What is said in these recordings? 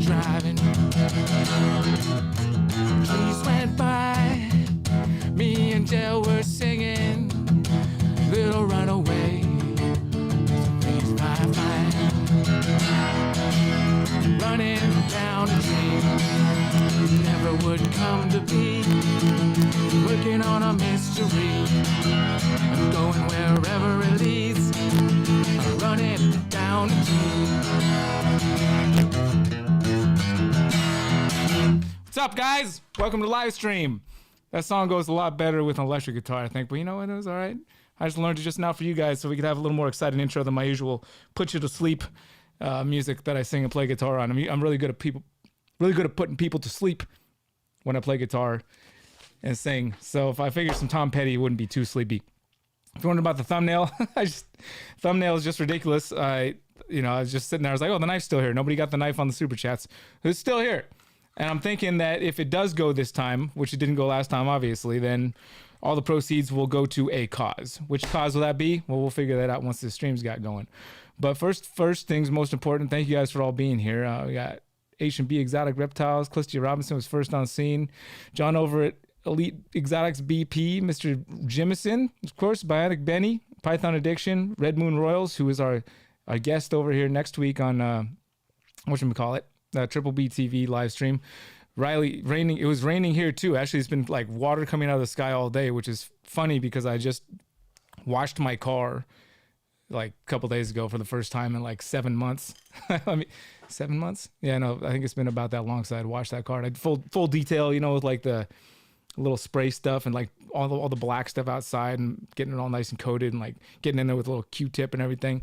driving. Trees went by, me and Jill were singing Little Runaway. Please fly, fly. Running down a dream never would come to be. Working on a mystery, I'm going wherever it leads. I'm running down a dream. What's up, guys? Welcome to live stream. That song goes a lot better with an electric guitar, I think, but you know what? It was all right. I just learned it just now for you guys so we could have a little more exciting intro than my usual put you to sleep music that I sing and play guitar on. I'm really good at putting people to sleep when I play guitar and sing. So if I figured some Tom Petty, it wouldn't be too sleepy. If you're wondering about the thumbnail, thumbnail is just ridiculous. I was just sitting there. I was like, oh, the knife's still here. Nobody got the knife on the super chats. It's still here. And I'm thinking that if it does go this time, which it didn't go last time, obviously, then all the proceeds will go to a cause. Which cause will that be? Well, we'll figure that out once the streams got going. But first things most important, thank you guys for all being here. We got H&B Exotic Reptiles. Clistia Robinson was first on scene. John over at Elite Exotics BP. Mr. Jimison, of course. Bionic Benny. Python Addiction. Red Moon Royals, who is our guest over here next week on, whatchamacallit, Triple B TV live stream. Riley, raining. It was raining here too. Actually, it's been like water coming out of the sky all day, which is funny because I just washed my car like a couple days ago for the first time in like 7 months. I mean, 7 months? Yeah, no, I think it's been about that long since I'd washed that car. And I full detail, with like the little spray stuff and like all the black stuff outside and getting it all nice and coated and like getting in there with a little Q-tip and everything.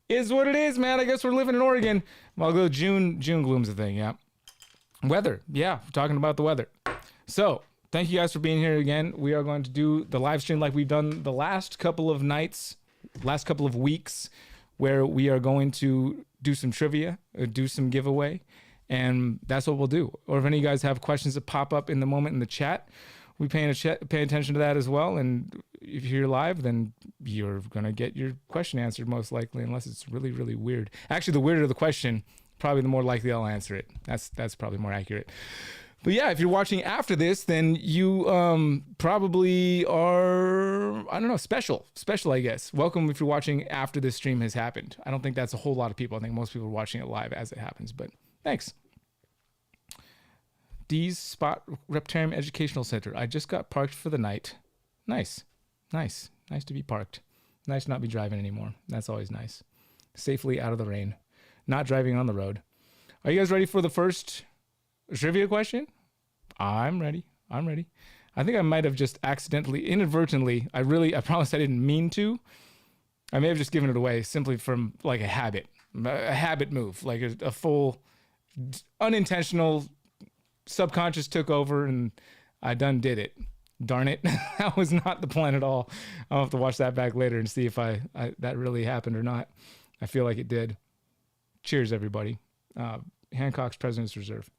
Is what it is, man. I guess we're living in Oregon. Well, go June gloom's the thing, yeah. Weather, yeah, we're talking about the weather. So, thank you guys for being here again. We are going to do the live stream like we've done the last couple of nights, last couple of weeks, where we are going to do some trivia, do some giveaway, and that's what we'll do. Or if any of you guys have questions that pop up in the moment in the chat, we pay attention to that as well. And if you're live, then you're going to get your question answered most likely, unless it's really, really weird. Actually, the weirder the question, probably the more likely I'll answer it. That's probably more accurate. But yeah, if you're watching after this, then you probably are, I don't know, special, I guess. Welcome if you're watching after this stream has happened. I don't think that's a whole lot of people. I think most people are watching it live as it happens, but thanks. D's Spot Reptarium Educational Center. I just got parked for the night. Nice to be parked. Nice to not be driving anymore. That's always nice. Safely out of the rain. Not driving on the road. Are you guys ready for the first trivia question? I'm ready. I think I might have just accidentally, inadvertently, I promise I didn't mean to. I may have just given it away simply from like a habit move, like a full unintentional subconscious took over and I done did it. Darn it. That was not the plan at all. I'll have to watch that back later and see if that really happened or not. I feel like it did. Cheers, everybody. Hancock's President's Reserve.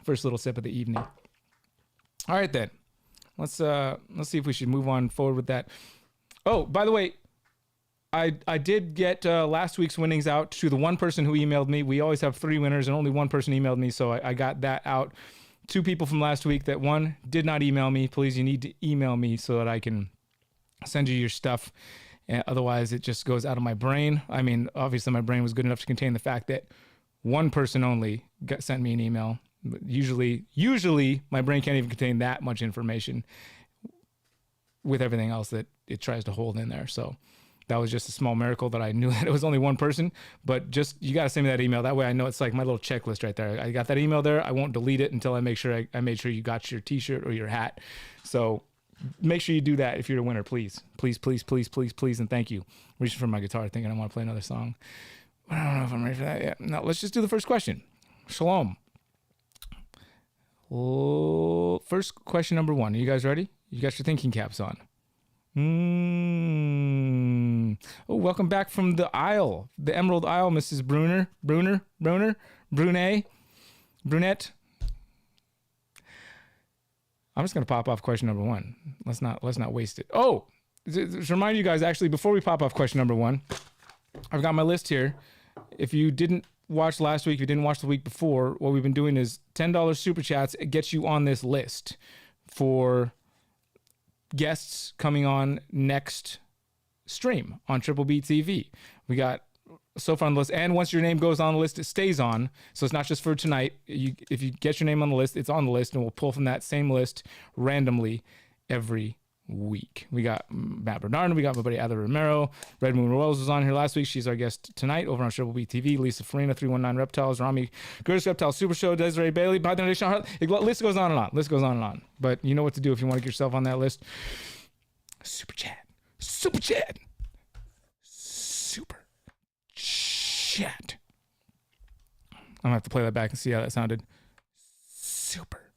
First little sip of the evening. All right, then. Let's see if we should move on forward with that. Oh, by the way, I did get last week's winnings out to the one person who emailed me. We always have 3 winners, and only one person emailed me, so I got that out. 2 people from last week. That one did not email me. Please, you need to email me so that I can send you your stuff. Otherwise, it just goes out of my brain. I mean, obviously, my brain was good enough to contain the fact that one person only sent me an email. But usually, my brain can't even contain that much information with everything else that it tries to hold in there. So that was just a small miracle that I knew that it was only one person. But just, you got to send me that email. That way I know it's like my little checklist right there. I got that email there. I won't delete it until I make sure I made sure you got your t-shirt or your hat. So make sure you do that if you're a winner, please. Please, and thank you. Reaching for my guitar thinking I want to play another song. I don't know if I'm ready for that yet. No, let's just do the first question. Shalom. Oh, first question number 1. Are you guys ready? You got your thinking caps on. Oh, welcome back from the Isle, the Emerald Isle, Mrs. Brunette. I'm just gonna pop off question number 1. Let's not waste it. Oh, to remind you guys, actually, before we pop off question number 1, I've got my list here. If you didn't watch last week, if you didn't watch the week before, what we've been doing is $10 super chats. It gets you on this list for guests coming on next stream on Triple B TV. We got so far on the list, and once your name goes on the list, it stays on. So it's not just for tonight. If you get your name on the list, it's on the list, and we'll pull from that same list randomly every week. We got Matt Bernard, we got my buddy Adler Romero. Red Moon Royals was on here last week. She's our guest tonight over on Triple B TV. Lisa Farina, 319 Reptiles, Rami Gertis Reptile Super Show, Desiree Bailey, By the Nation. List goes on and on. List goes on and on. But you know what to do if you want to get yourself on that list. Super chat. Super chat. Super chat. I'm gonna have to play that back and see how that sounded. Super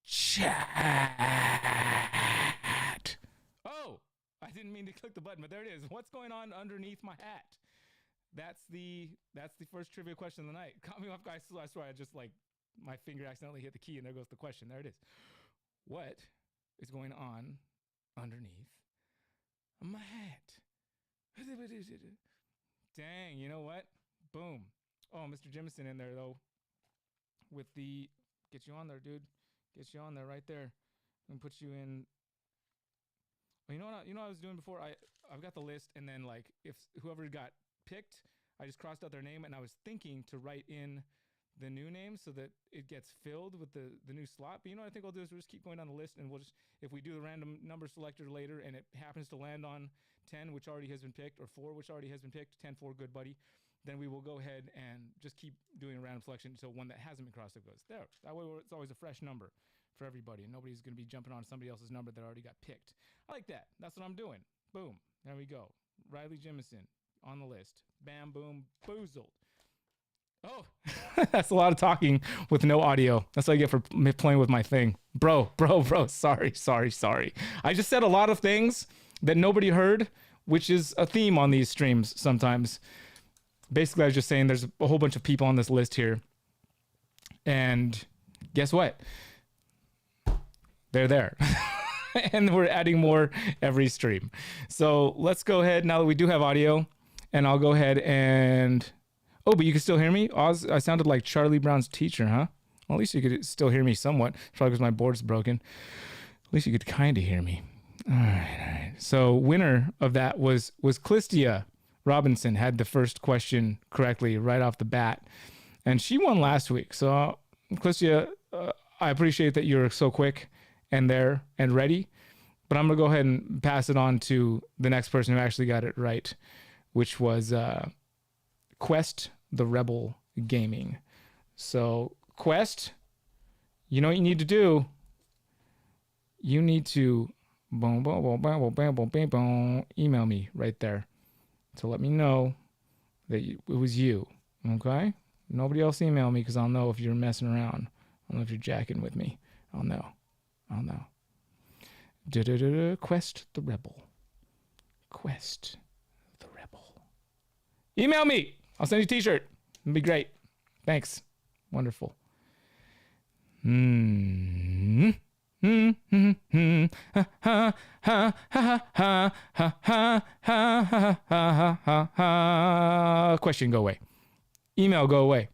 chat. Oh, I didn't mean to click the button, but there it is. What's going on underneath my hat? That's the first trivia question of the night. Caught me off guard. I swear I just my finger accidentally hit the key and there goes the question. There it is. What is going on underneath my hat? Dang, you know what? Boom. Oh, Mr. Jimison in there though. With the get you on there, dude. Get you on there right there. And put you in. Well, you know what I was doing before? I've got the list, and then if whoever got picked, I just crossed out their name, and I was thinking to write in the new name so that it gets filled with the new slot. But you know what I think I'll do is we'll just keep going down the list, and we'll just, if we do the random number selector later and it happens to land on 10, which already has been picked, or 4, which already has been picked, 10-4, good buddy, then we will go ahead and just keep doing a random selection until one that hasn't been crossed out goes there. That way it's always a fresh number for everybody, and nobody's going to be jumping on somebody else's number that already got picked. I like that. That's what I'm doing. Boom. There we go. Riley Jimison on the list. Bam, boom, boozled. Oh, that's a lot of talking with no audio. That's what I get for playing with my thing. Bro. Sorry. I just said a lot of things that nobody heard, which is a theme on these streams sometimes. Basically, I was just saying there's a whole bunch of people on this list here. And guess what? They're there. And we're adding more every stream. So let's go ahead now that we do have audio. And I'll go ahead and... Oh, but you can still hear me? Oz, I sounded like Charlie Brown's teacher, huh? Well, at least you could still hear me somewhat. Probably because my board's broken. At least you could kind of hear me. All right. So winner of that was Clistia Robinson. Had the first question correctly right off the bat. And she won last week. So Clistia, I appreciate that you're so quick and there and ready. But I'm going to go ahead and pass it on to the next person who actually got it right, which was Quest the Rebel Gaming. So Quest, you know what you need to do? You need to email me right there to let me know that it was you. Okay? Nobody else email me because I'll know if you're messing around. I'll know if you're jacking with me. I'll know. Quest the Rebel. Quest the Rebel. Email me. I'll send you a t-shirt. It'll be great. Thanks. Wonderful. Question, go away. Email, go away.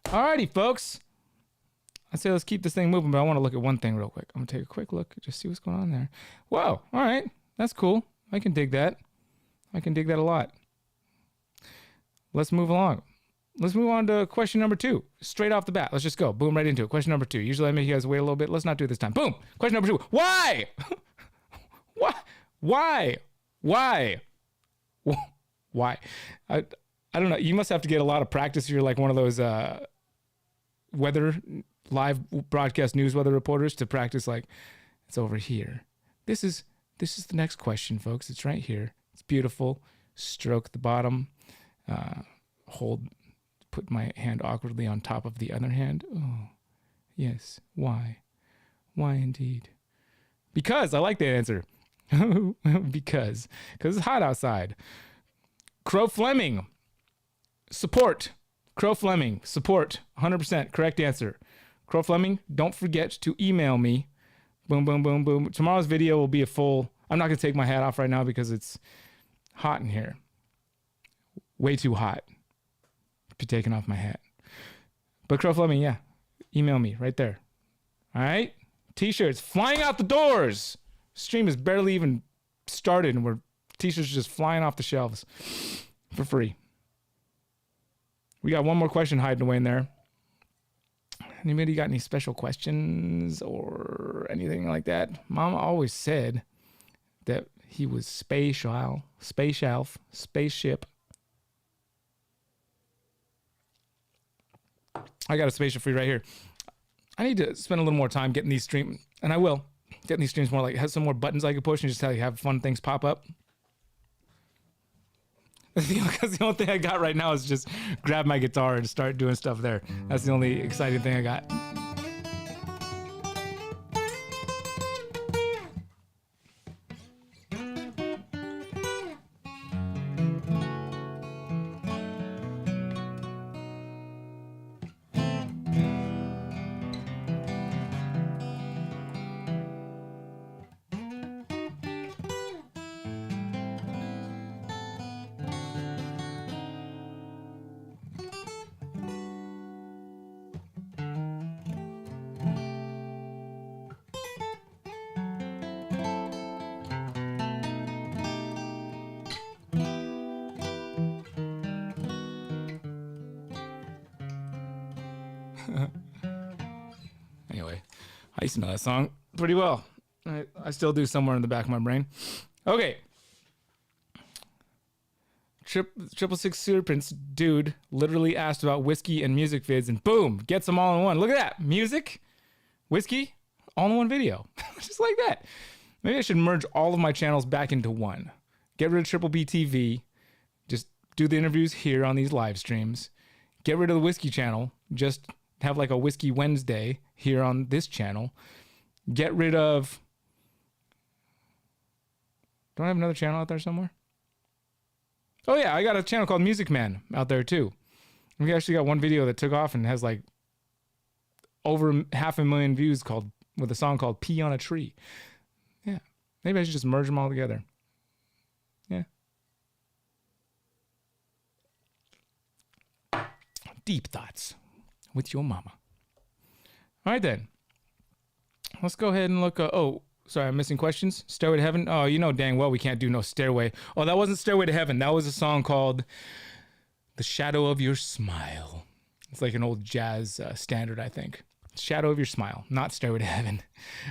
Alrighty, folks. I say let's keep this thing moving, but I want to look at one thing real quick. I'm going to take a quick look, just see what's going on there. Whoa, all right. That's cool. I can dig that. I can dig that a lot. Let's move along. Let's move on to question number 2. Straight off the bat. Let's just go. Boom, right into it. Question number 2. Usually I make you guys wait a little bit. Let's not do it this time. Boom. Question number 2. Why? Why? I don't know. You must have to get a lot of practice if you're like one of those weather live broadcast news weather reporters to practice like it's over here. This is the next question, folks. It's right here. It's beautiful. Stroke the bottom. Put my hand awkwardly on top of the other hand. Oh, yes. Why? Why indeed? Because I like that answer. Because it's hot outside. Crow Fleming. Support. Crow Fleming. Support. 100% correct answer. Crow Fleming, don't forget to email me. Boom, boom, boom, boom. Tomorrow's video will be a full... I'm not going to take my hat off right now because it's hot in here. way too hot to be taking off my hat. But Crow Fleming, yeah, email me right there. All right? T-shirts flying out the doors. Stream is barely even started and we're T-shirts just flying off the shelves for free. We got one more question hiding away in there. Anybody got any special questions or anything like that? Mama always said that he was spaceship. I got a spaceship for you right here. I need to spend a little more time getting these streams, and I will. Getting these streams more like, have some more buttons I can push and just have fun things pop up. Because the only thing I got right now is just grab my guitar and start doing stuff there. That's the only exciting thing I got. Anyway, I used to know that song pretty well. I still do somewhere in the back of my brain. Okay. Triple Six Super Prince dude literally asked about whiskey and music vids and boom, gets them all in one. Look at that. Music, whiskey, all in one video. Just like that. Maybe I should merge all of my channels back into one. Get rid of Triple B TV. Just do the interviews here on these live streams. Get rid of the whiskey channel. Just have like a Whiskey Wednesday here on this channel. Get rid of... Don't I have another channel out there somewhere? Oh yeah, I got a channel called Music Man out there too. We actually got one video that took off and has like over 500,000 views with a song called Pee on a Tree. Yeah, maybe I should just merge them all together. Yeah. Deep thoughts with your mama. All right then. Let's go ahead and look. Oh, sorry, I'm missing questions. Stairway to Heaven. Oh, you know dang well we can't do no Stairway. Oh, that wasn't Stairway to Heaven. That was a song called The Shadow of Your Smile. It's like an old jazz standard, I think. Shadow of Your Smile, not Stairway to Heaven.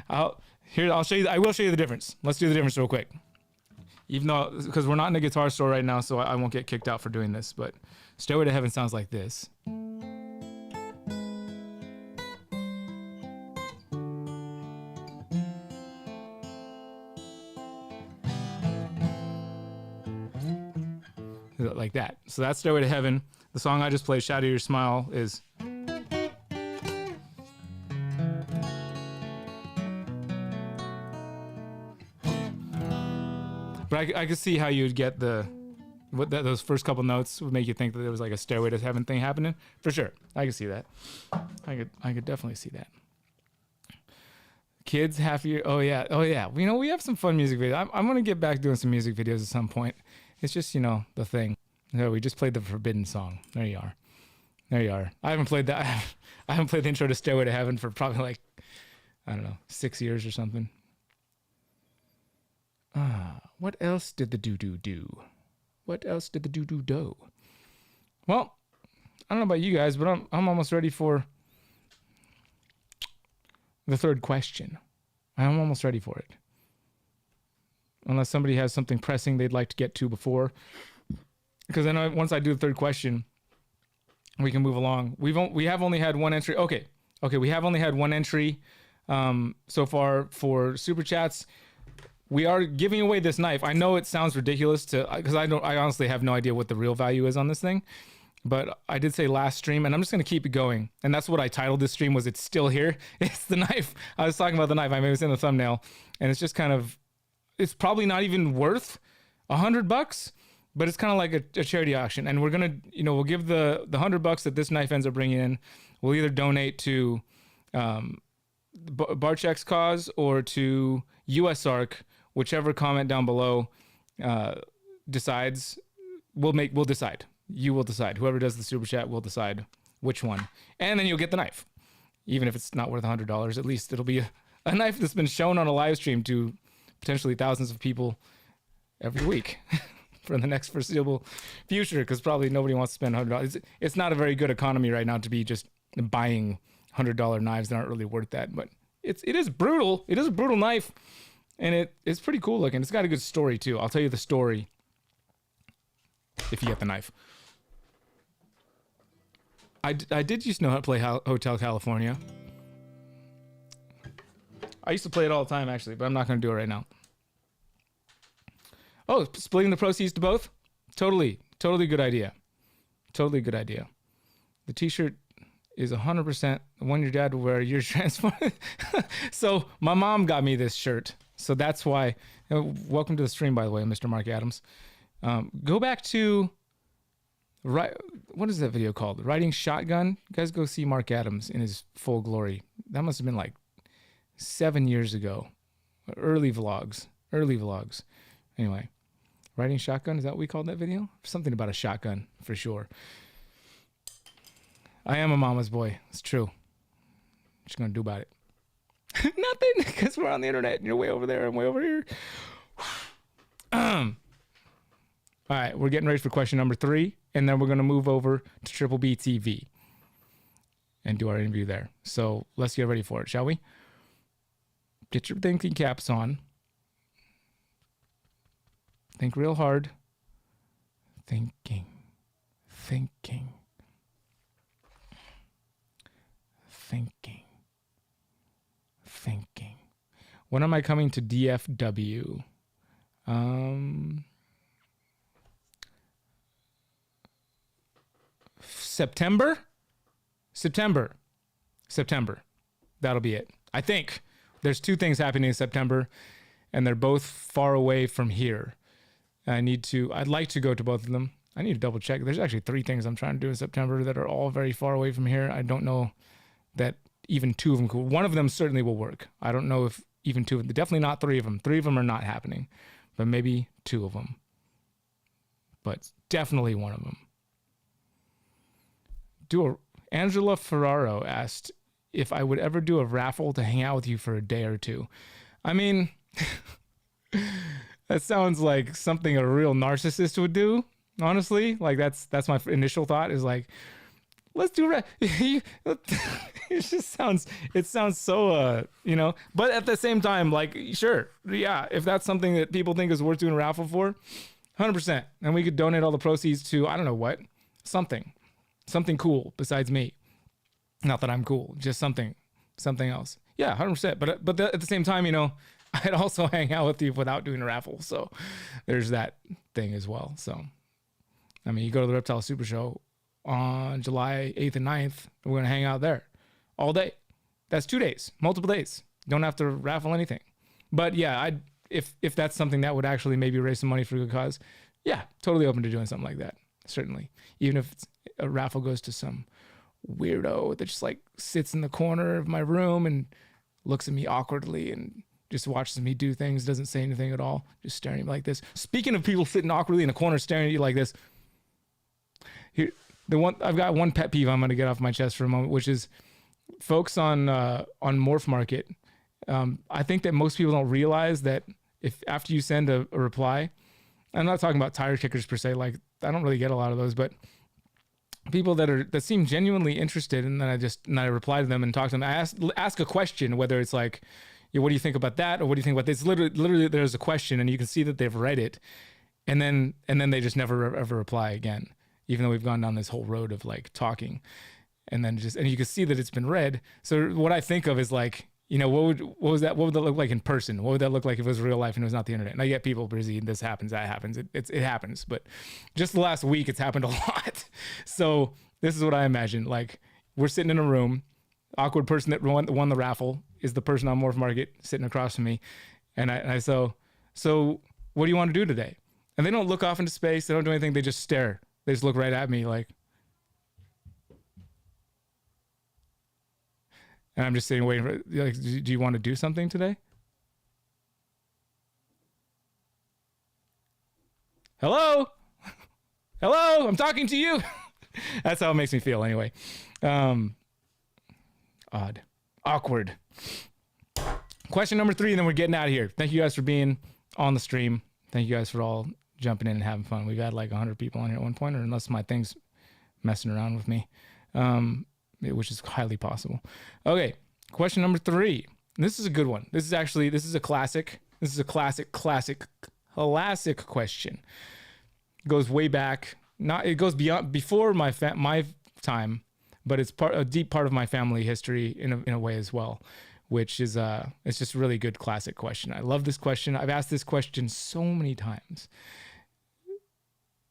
I'll show you. I will show you the difference. Let's do the difference real quick. Even though, because we're not in a guitar store right now, so I won't get kicked out for doing this, but Stairway to Heaven sounds like this. Like that. So that's Stairway to Heaven. The song I just played, Shadow of Your Smile, is... But I could see how you'd get those first couple notes would make you think that there was like a Stairway to Heaven thing happening. For sure. I could see that. I could definitely see that. Kids, half year. Oh yeah. You know, we have some fun music videos. I'm going to get back doing some music videos at some point. It's just, you know, the thing. No, we just played the Forbidden Song. There you are. I haven't played that. I haven't played the intro to Stairway to Heaven for probably like, I don't know, 6 years or something. What else did the doo-doo do? What else did the doo-doo do? Well, I don't know about you guys, but I'm almost ready for the third question. I'm almost ready for it. Unless somebody has something pressing they'd like to get to before. Because then once I do the third question, we can move along. We have only had one entry. Okay, we have only had one entry so far for Super Chats. We are giving away this knife. I know it sounds ridiculous because I honestly have no idea what the real value is on this thing. But I did say last stream, and I'm just going to keep it going. And that's what I titled this stream, was It's Still Here. It's the knife. I was talking about the knife. I maybe was in the thumbnail. And it's just kind of... It's probably not even worth $100, but it's kind of like a charity auction. And we're going to, we'll give the $100 that this knife ends up bringing in. We'll either donate to Barchek's cause or to USARC, whichever comment down below decides. We'll decide. You will decide. Whoever does the super chat will decide which one. And then you'll get the knife. Even if it's not worth $100, at least it'll be a knife that's been shown on a live stream to potentially thousands of people every week for the next foreseeable future, because probably nobody wants to spend $100. It's not a very good economy right now to be just buying $100 knives that aren't really worth that, but it is brutal. It is a brutal knife, and it's pretty cool looking. It's got a good story too. I'll tell you the story if you get the knife. I did used to know how to play Hotel California. I used to play it all the time, actually, but I'm not going to do it right now. Oh, splitting the proceeds to both? Totally good idea. Totally good idea. The t-shirt is 100% the one your dad will wear. You're transformed. So my mom got me this shirt. So that's why. Welcome to the stream, by the way, Mr. Mark Adams. Go back to... what is that video called? Riding Shotgun? You guys go see Mark Adams in his full glory. That must have been like 7 years ago. Early vlogs. Anyway, Riding Shotgun, is that what we called that video? Something about a shotgun, for sure. I am a mama's boy. It's true. What you gonna do about it? Nothing, because we're on the internet and you're way over there and way over here. All right, we're getting ready for question number 3, and then we're going to move over to Triple B TV and do our interview there. So let's get ready for it, shall we? Get your thinking caps on. Think real hard. Thinking. When am I coming to DFW? September. That'll be it. I think there's 2 things happening in September, and they're both far away from here. I'd like to go to both of them. I need to double check. There's actually 3 things I'm trying to do in September that are all very far away from here. I don't know that even 2 of them could. One of them certainly will work. I don't know if even 2 of them, definitely not 3 of them. 3 of them are not happening, but maybe 2 of them. But definitely one of them. Angela Ferraro asked if I would ever do a raffle to hang out with you for a day or 2. I mean, that sounds like something a real narcissist would do, honestly. Like that's my initial thought is like, let's do it sounds so but at the same time, like, sure, yeah, if that's something that people think is worth doing a raffle for, 100%, and we could donate all the proceeds to, I don't know what, something cool besides me. Not that I'm cool, just something else. Yeah, 100%. But at the same time, I'd also hang out with you without doing a raffle. So there's that thing as well. So, I mean, you go to the Reptile Super Show on July 8th and 9th, we're going to hang out there all day. That's 2 days, multiple days. Don't have to raffle anything. But yeah, if that's something that would actually maybe raise some money for a good cause, yeah, totally open to doing something like that. Certainly. Even if a raffle goes to some weirdo that just like sits in the corner of my room and looks at me awkwardly and just watches me do things, doesn't say anything at all, just staring at me like this. Speaking of people sitting awkwardly in a corner staring at you like this, here, I've got one pet peeve I'm going to get off my chest for a moment, which is folks on Morph Market. I think that most people don't realize that if after you send a reply, I'm not talking about tire kickers per se, like I don't really get a lot of those, but people that seem genuinely interested, and then I reply to them and talk to them. I ask a question, whether it's like, what do you think about that, or what do you think about this? Literally, there's a question, and you can see that they've read it, and then they just never ever reply again, even though we've gone down this whole road of like talking, and you can see that it's been read. So what I think of is like, what would that look like in person? What would that look like if it was real life and it was not the internet? And I get people busy, this happens, that happens. It happens. But just the last week, it's happened a lot. So this is what I imagine. Like, we're sitting in a room, awkward person that won the raffle is the person on Morph Market sitting across from me. And I so what do you want to do today? And they don't look off into space. They don't do anything. They just stare. They just look right at me like, and I'm just sitting waiting for, like, do you want to do something today? Hello? Hello, I'm talking to you. That's how it makes me feel anyway. Odd. Awkward. Question number 3, and then we're getting out of here. Thank you guys for being on the stream. Thank you guys for all jumping in and having fun. We've had like 100 people on here at one point, or unless my thing's messing around with me, which is highly possible. Okay, question number 3. This is a good one. This is a classic. This is a classic question. Goes way back. It goes before my time, but it's a deep part of my family history in a way as well, which is it's just a really good classic question. I love this question. I've asked this question so many times,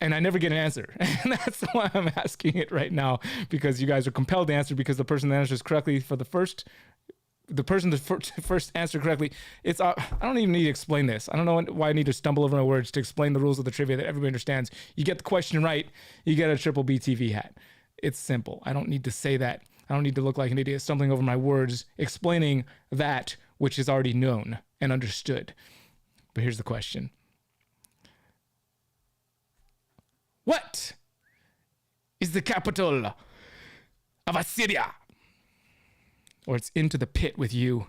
and I never get an answer. And that's why I'm asking it right now, because you guys are compelled to answer, because the person that answers correctly for the first answer correctly, I don't even need to explain this. I don't know why I need to stumble over my words to explain the rules of the trivia that everybody understands. You get the question right, you get a Triple B TV hat. It's simple. I don't need to say that. I don't need to look like an idiot stumbling over my words explaining that which is already known and understood. But here's the question. What is the capital of Assyria? Or it's into the pit with you.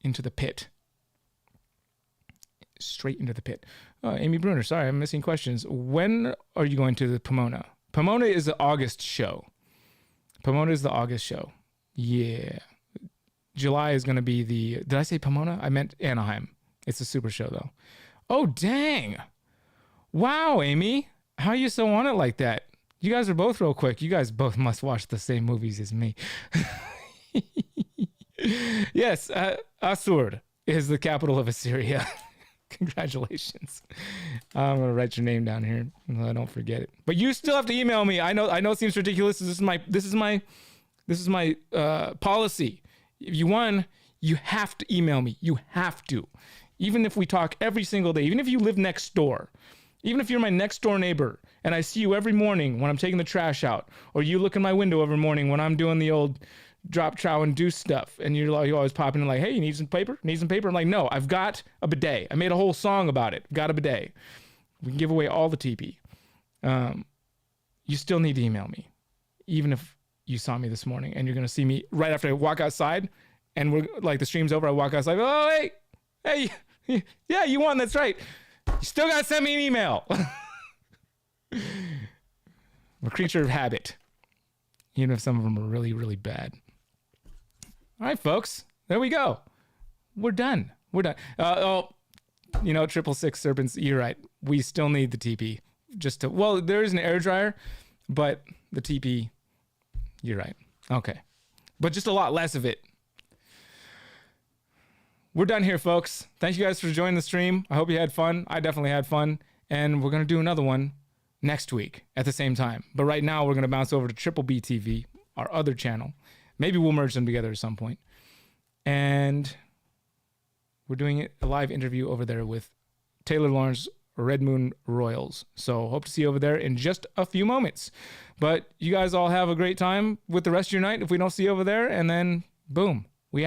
Into the pit. Straight into the pit. Amy Bruner, sorry, I'm missing questions. When are you going to the Pomona? Pomona is the August show. Pomona is the August show. Yeah. July is going to be did I say Pomona? I meant Anaheim. It's a super show, though. Oh, dang. Wow, Amy. How are you so on it like that? You guys are both real quick. You guys both must watch the same movies as me. Yes, Assur is the capital of Assyria. Congratulations. I'm gonna write your name down here so I don't forget it. But you still have to email me. I know it seems ridiculous. This is my policy. If you won, you have to email me. You have to. Even if we talk every single day, even if you live next door, even if you're my next door neighbor and I see you every morning when I'm taking the trash out, or you look in my window every morning when I'm doing the old drop, trow, and do stuff, and you're always popping in like, hey, you need some paper? Need some paper? I'm like, no, I've got a bidet. I made a whole song about it. Got a bidet. We can give away all the TP. You still need to email me, even if you saw me this morning, and you're going to see me right after I walk outside, and we're like, the stream's over, I walk outside, oh, hey, yeah, you won, that's right. You still got to send me an email. I'm a creature of habit, even if some of them are really, really bad. All right, folks, there we go. We're done. 666 Serpents, you're right. We still need the TP. There is an air dryer, but the TP, you're right. Okay. But just a lot less of it. We're done here, folks. Thank you guys for joining the stream. I hope you had fun. I definitely had fun. And we're going to do another one next week at the same time. But right now, we're going to bounce over to Triple B TV, our other channel. Maybe we'll merge them together at some point. And we're doing a live interview over there with Taylor Lawrence, Red Moon Royals. So hope to see you over there in just a few moments. But you guys all have a great time with the rest of your night if we don't see you over there. And then, boom.